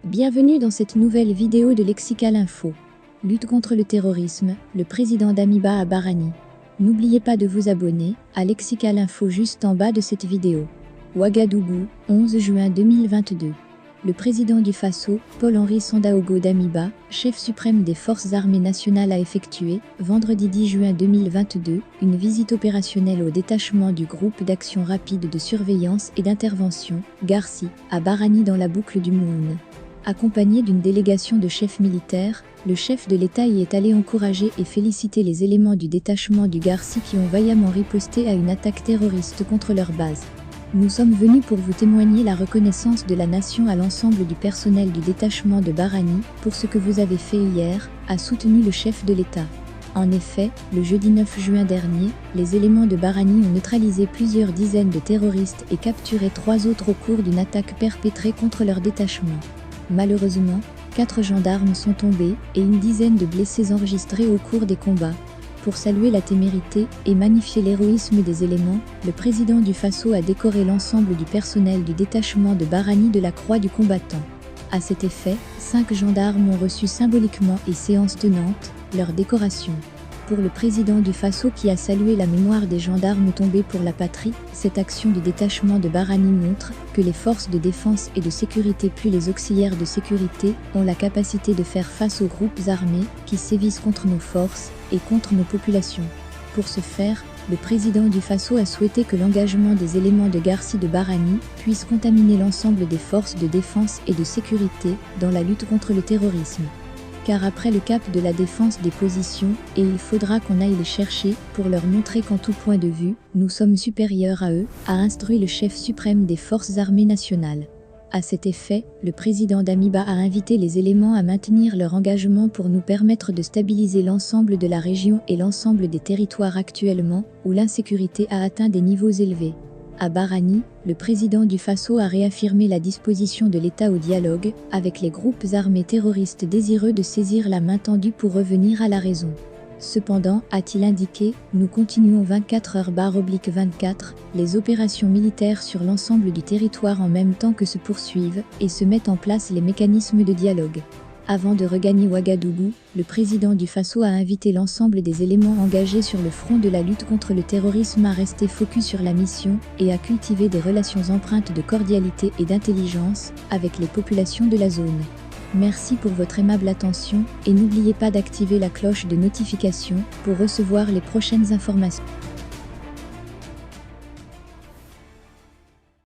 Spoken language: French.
Bienvenue dans cette nouvelle vidéo de Lexical Info. Lutte contre le terrorisme, le président d'Amiba à Barani. N'oubliez pas de vous abonner à Lexical Info juste en bas de cette vidéo. Ouagadougou, 11 juin 2022. Le président du Faso, Paul-Henri Sandaogo d'Amiba, chef suprême des forces armées nationales, a effectué, vendredi 10 juin 2022, une visite opérationnelle au détachement du groupe d'action rapide de surveillance et d'intervention, GARSI, à Barani dans la boucle du Moun. Accompagné d'une délégation de chefs militaires, le chef de l'État y est allé encourager et féliciter les éléments du détachement du GARSI qui ont vaillamment riposté à une attaque terroriste contre leur base. Nous sommes venus pour vous témoigner la reconnaissance de la nation à l'ensemble du personnel du détachement de Barani pour ce que vous avez fait hier, a soutenu le chef de l'État. En effet, le jeudi 9 juin dernier, les éléments de Barani ont neutralisé plusieurs dizaines de terroristes et capturé 3 autres au cours d'une attaque perpétrée contre leur détachement. Malheureusement, 4 gendarmes sont tombés et une dizaine de blessés enregistrés au cours des combats. Pour saluer la témérité et magnifier l'héroïsme des éléments, le président du Faso a décoré l'ensemble du personnel du détachement de Barani de la Croix du combattant. À cet effet, 5 gendarmes ont reçu symboliquement et séance tenante leur décoration. Pour le président du Faso qui a salué la mémoire des gendarmes tombés pour la patrie, cette action du détachement de Barani montre que les forces de défense et de sécurité puis les auxiliaires de sécurité ont la capacité de faire face aux groupes armés qui sévissent contre nos forces et contre nos populations. Pour ce faire, le président du Faso a souhaité que l'engagement des éléments de GARSI de Barani puisse contaminer l'ensemble des forces de défense et de sécurité dans la lutte contre le terrorisme. Car après le cap de la défense des positions, et il faudra qu'on aille les chercher pour leur montrer qu'en tout point de vue, nous sommes supérieurs à eux, a instruit le chef suprême des forces armées nationales. À cet effet, le président d'Amiba a invité les éléments à maintenir leur engagement pour nous permettre de stabiliser l'ensemble de la région et l'ensemble des territoires actuellement où l'insécurité a atteint des niveaux élevés. À Barani, le président du Faso a réaffirmé la disposition de l'État au dialogue avec les groupes armés terroristes désireux de saisir la main tendue pour revenir à la raison. Cependant, a-t-il indiqué, nous continuons 24h/24 les opérations militaires sur l'ensemble du territoire en même temps que se poursuivent et se mettent en place les mécanismes de dialogue. Avant de regagner Ouagadougou, le président du Faso a invité l'ensemble des éléments engagés sur le front de la lutte contre le terrorisme à rester focus sur la mission et à cultiver des relations empreintes de cordialité et d'intelligence avec les populations de la zone. Merci pour votre aimable attention et n'oubliez pas d'activer la cloche de notification pour recevoir les prochaines informations.